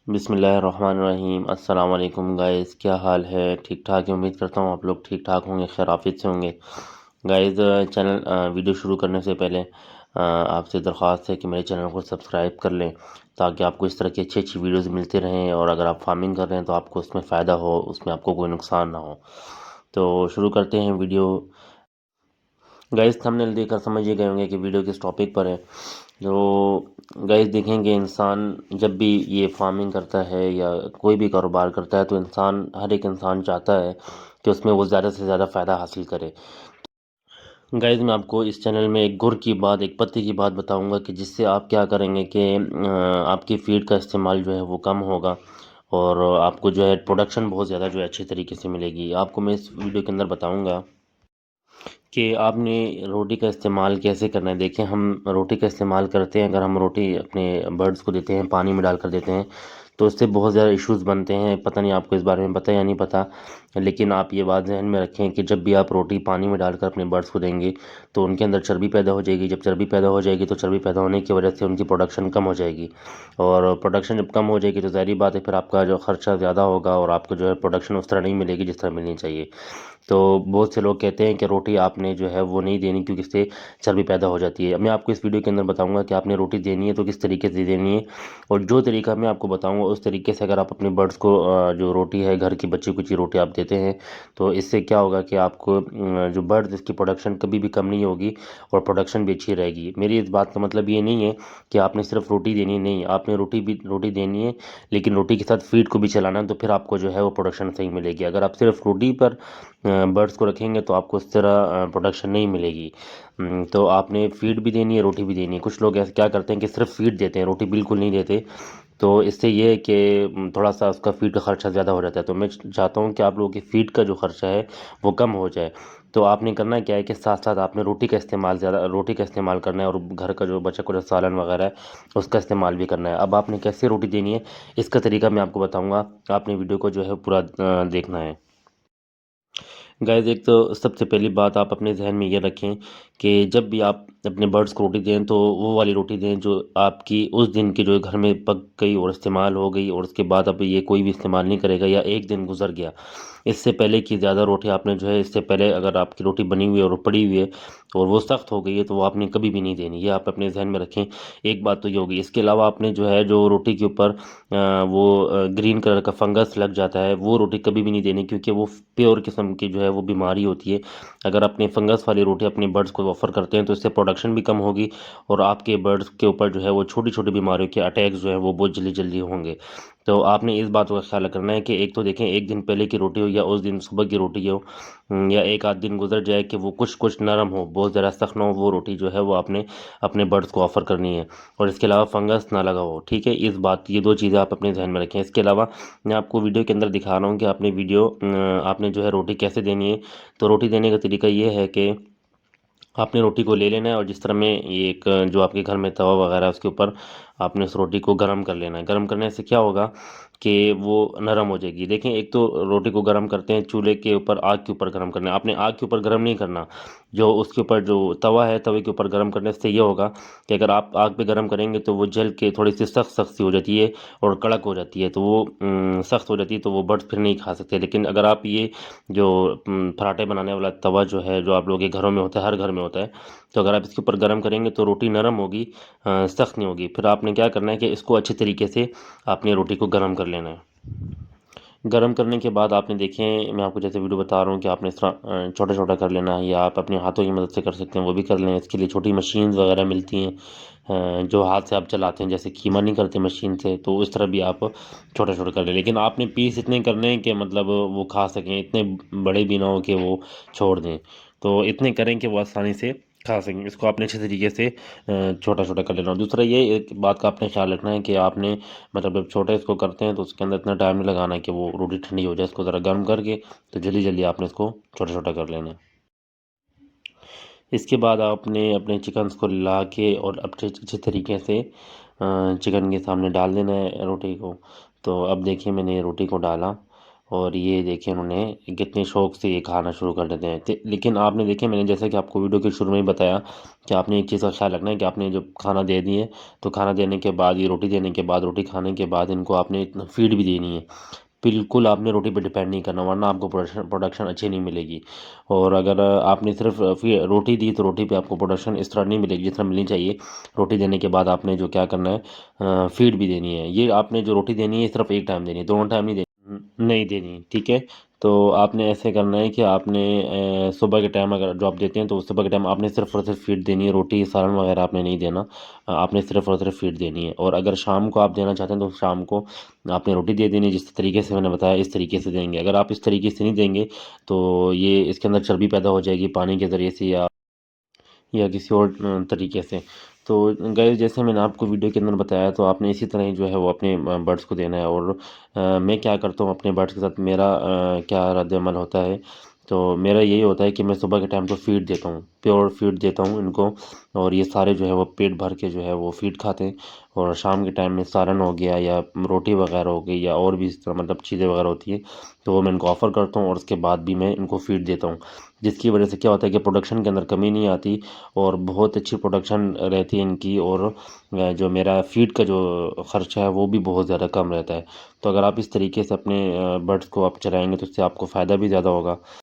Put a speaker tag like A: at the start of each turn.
A: बिस्मिल्लाहिर्रहमानिर्रहीम। अस्सलाम वालेकुम गाइस, क्या हाल है? ठीक ठाक है। उम्मीद करता हूँ आप लोग ठीक ठाक होंगे, खैर आफियत से होंगे। गाइस, चैनल वीडियो शुरू करने से पहले आपसे दरख्वास्त है कि मेरे चैनल को सब्सक्राइब कर लें, ताकि आपको इस तरह की अच्छी अच्छी वीडियोस मिलते रहें। और अगर आप फार्मिंग कर रहे हैं तो आपको उसमें फ़ायदा हो, उसमें आपको कोई नुकसान ना हो। तो शुरू करते हैं वीडियो। गाइस, थंबनेल देखकर समझ ही गए होंगे कि वीडियो किस टॉपिक पर है। तो गाइस, देखेंगे इंसान जब भी ये फार्मिंग करता है या कोई भी कारोबार करता है, तो हर एक इंसान चाहता है कि उसमें वो ज़्यादा से ज़्यादा फ़ायदा हासिल करे। गाइस, मैं आपको इस चैनल में एक गुर की बात, एक पत्ती की बात बताऊंगा कि जिससे आप क्या करेंगे कि आपकी फीड का इस्तेमाल जो है वो कम होगा, और आपको जो है प्रोडक्शन बहुत ज़्यादा जो है अच्छी तरीके से मिलेगी। आपको मैं इस वीडियो के अंदर बताऊंगा कि आपने रोटी का इस्तेमाल कैसे करना है। देखिए, हम रोटी का इस्तेमाल करते हैं, अगर हम रोटी अपने बर्ड्स को देते हैं, पानी में डालकर देते हैं, तो इससे बहुत ज़्यादा इश्यूज़ बनते हैं। पता नहीं आपको इस बारे में पता है या नहीं पता, लेकिन आप ये बात ज़हन में रखें कि जब भी आप रोटी पानी में डालकर अपने बर्ड्स को देंगे, तो उनके अंदर चर्बी पैदा हो जाएगी। जब चर्बी पैदा हो जाएगी, तो चर्बी पैदा होने की वजह से उनकी प्रोडक्शन कम हो जाएगी, और प्रोडक्शन जब कम हो जाएगी तो ज़ाहिर बात है फिर आपका जो खर्चा ज़्यादा होगा, और आपको जो है प्रोडक्शन उस तरह नहीं मिलेगी जिस तरह मिलनी चाहिए। तो बहुत से लोग कहते हैं कि रोटी आपने जो है वो नहीं देनी, क्योंकि इससे चर्बी पैदा हो जाती है। मैं आपको इस वीडियो के अंदर बताऊंगा कि आपने रोटी देनी है तो किस तरीके से देनी है, और जो तरीका मैं आपको बताऊंगा उस तरीके से अगर आप अपने बर्ड्स को जो रोटी है, घर की बची कुची रोटी आप देते हैं, तो इससे क्या होगा कि आपको जो बर्ड्स, इसकी प्रोडक्शन कभी भी कम नहीं होगी, और प्रोडक्शन भी अच्छी रहेगी। मेरी इस बात का मतलब ये नहीं है कि आपने सिर्फ रोटी देनी, नहीं, आपने रोटी देनी है, लेकिन रोटी के साथ फीड को भी चलाना है, तो फिर आपको जो है वो प्रोडक्शन सही मिलेगी। अगर आप सिर्फ रोटी पर बर्ड्स को रखेंगे तो आपको इस तरह प्रोडक्शन नहीं मिलेगी। तो आपने फीड भी देनी है, रोटी भी देनी है। कुछ लोग ऐसे क्या करते हैं कि सिर्फ फीड देते हैं, रोटी बिल्कुल नहीं देते, तो इससे ये है कि थोड़ा सा उसका फीड का खर्चा ज़्यादा हो जाता है। तो मैं चाहता हूँ कि आप लोगों की फीड का जो खर्चा है वो कम हो जाए। तो आपने करना क्या है कि साथ साथ आपने रोटी का इस्तेमाल करना है, और घर का जो बचा कुचा सालन वगैरह है उसका इस्तेमाल भी करना है। अब आपने कैसे रोटी देनी है, इसका तरीका मैं आपको बताऊँगा। आपने वीडियो को जो है पूरा देखना है। गाइस, एक तो सबसे पहली बात आप अपने जहन में ये रखें कि जब भी आप अपने बर्ड्स को रोटी दें, तो वो वाली रोटी दें जो आपकी उस दिन की, जो घर में पक गई और इस्तेमाल हो गई, और उसके बाद अब ये कोई भी इस्तेमाल नहीं करेगा, या एक दिन गुजर गया। इससे पहले की ज़्यादा रोटी आपने जो है, इससे पहले अगर आपकी रोटी बनी हुई है और वो पड़ी हुई है और वो सख्त हो गई है, तो वो आपने कभी भी नहीं देनी। ये आप अपने जहन में रखें। एक बात तो ये होगी। इसके अलावा आपने जो है, जो रोटी के ऊपर वो ग्रीन कलर का फंगस लग जाता है, वो रोटी कभी भी नहीं देनी, क्योंकि वो प्योर किस्म की जो है वो बीमारी होती है। अगर अपने फंगस वाली रोटी अपने बर्ड्स को ऑफर करते हैं, तो इससे प्रोडक्शन भी कम होगी, और आपके बर्ड्स के ऊपर जो है वो छोटी छोटी बीमारियों के अटैक्स जो है वो बहुत जल्दी जल्दी होंगे। तो आपने इस बात का ख्याल रखना है कि एक तो देखें, एक दिन पहले की रोटी हो या उस दिन सुबह की रोटी हो, या एक आध दिन गुजर जाए कि वो कुछ कुछ नरम हो, बहुत ज़्यादा सख्त ना हो, वो रोटी जो है वो आपने अपने बर्ड्स को ऑफर करनी है। और इसके अलावा फंगस ना लगा हो, ठीक है। ये दो चीज़ें आप अपने ध्यान में रखें। इसके अलावा मैं आपको वीडियो के अंदर दिखा रहा हूँ कि आपने जो है रोटी कैसे देनी है। तो रोटी देने का तरीका ये है कि आपने रोटी को ले लेना है, और जिस तरह में ये एक जो आपके घर में तवा वगैरह है उसके ऊपर आपने उस रोटी को गर्म कर लेना है। गर्म करने से क्या होगा कि वो नरम हो जाएगी। देखें, एक तो रोटी को गर्म करते हैं चूल्हे के ऊपर, आग के ऊपर गर्म करना है। आपने आग के ऊपर गर्म नहीं करना, जो उसके ऊपर जो तवा है, तवे के ऊपर गर्म करने से ये होगा कि अगर आप आग पे गर्म करेंगे तो वो जल के थोड़ी सी सख्त सख्त सी हो जाती है और कड़क हो जाती है, तो वो सख्त हो जाती है, तो वो बर्ड्स फिर नहीं खा सकते। लेकिन अगर आप ये जो पराठे बनाने वाला तवा जो है, जो आप लोगों के घरों में होता है, हर घर में होता है, तो अगर आप इसके ऊपर गर्म करेंगे तो रोटी नरम होगी, सख्त नहीं होगी। फिर आपने क्या करना है कि इसको अच्छे तरीके से आपने रोटी को गर्म कर लेना है। गर्म करने के बाद आपने देखें, मैं आपको जैसे वीडियो बता रहा हूँ कि आपने इस तरह छोटा छोटा कर लेना है, या आप अपने हाथों की मदद से कर सकते हैं, वो भी कर लें। इसके लिए छोटी मशीन वगैरह मिलती हैं, जो हाथ से आप चलाते हैं, जैसे कीमा नहीं करते मशीन से, तो इस तरह भी आप छोटा छोटा कर लें। लेकिन आपने पीस इतने करने हैं कि मतलब वो खा सकें, इतने बड़े भी ना हो कि वो छोड़ दें। तो इतने करें कि वो आसानी से खा सकें। इसको आपने अच्छे तरीके से छोटा छोटा कर लेना। और दूसरा ये एक बात का आपने ख्याल रखना है कि आपने मतलब जब छोटे इसको करते हैं तो उसके अंदर इतना टाइम नहीं लगाना है कि वो रोटी ठंडी हो जाए। इसको ज़रा गर्म करके तो जल्दी जल्दी आपने इसको छोटा छोटा कर लेना है। इसके बाद आपने अपने चिकन्स को ला के और अच्छे अच्छे तरीके से चिकन के सामने डाल देना है रोटी को। तो अब देखिए, मैंने रोटी को डाला, और ये देखिए उन्होंने कितने शौक से ये खाना शुरू कर देते हैं। लेकिन आपने देखिए, मैंने जैसा कि आपको वीडियो के शुरू में ही बताया कि आपने एक चीज़ का ख्याल रखना है कि आपने जब खाना दे दिए, तो खाना देने के बाद, ये रोटी देने के बाद, रोटी खाने के बाद इनको आपने इतना फीड भी देनी है। बिल्कुल आपने रोटी पे डिपेंड नहीं करना, वरना आपको प्रोडक्शन प्रोडक्शन अच्छी नहीं मिलेगी। और अगर आपने सिर्फ रोटी दी, तो रोटी पे आपको प्रोडक्शन इस तरह नहीं मिलेगी जिस तरह मिलनी चाहिए। रोटी देने के बाद आपने जो क्या करना है, फीड भी देनी है। ये आपने जो रोटी देनी है सिर्फ एक टाइम देनी है, दोनों टाइम नहीं देनी। नहीं देनी, ठीक है। तो आपने ऐसे करना है कि आपने सुबह के टाइम अगर जॉब देते हैं, तो सुबह के टाइम आपने सिर्फ और सिर्फ फीड देनी है, रोटी सालन वगैरह आपने नहीं देना। आपने सिर्फ और सिर्फ फीड देनी है। और अगर शाम को आप देना चाहते हैं, तो शाम को आपने रोटी दे देनी है, जिस तरीके से मैंने बताया इस तरीके से देंगे। अगर आप इस तरीके से नहीं देंगे, तो ये इसके अंदर चर्बी पैदा हो जाएगी पानी के ज़रिए से, या किसी और तरीके से। तो गाइस, जैसे मैंने आपको वीडियो के अंदर बताया, तो आपने इसी तरह ही जो है वो अपने बर्ड्स को देना है। और मैं क्या करता हूँ अपने बर्ड्स के साथ, मेरा क्या रद्द-ए-अमल होता है, तो मेरा यही होता है कि मैं सुबह के टाइम तो फ़ीड देता हूँ, प्योर फ़ीड देता हूँ इनको। और ये सारे जो है वो पेट भर के जो है वो फ़ीड खाते हैं। और शाम के टाइम में सालन हो गया, या रोटी वगैरह हो गई, या और भी इस तरह मतलब चीज़ें वगैरह होती हैं, तो वो मैं इनको ऑफ़र करता हूँ, और उसके बाद भी मैं इनको फ़ीड देता हूँ। जिसकी वजह से क्या होता है कि प्रोडक्शन के अंदर कमी नहीं आती, और बहुत अच्छी प्रोडक्शन रहती है इनकी। और जो मेरा फ़ीड का जो ख़र्चा है वो भी बहुत ज़्यादा कम रहता है। तो अगर आप इस तरीके से अपने बर्ड्स को आप चलाएँगे, तो उससे आपको फ़ायदा भी ज़्यादा होगा।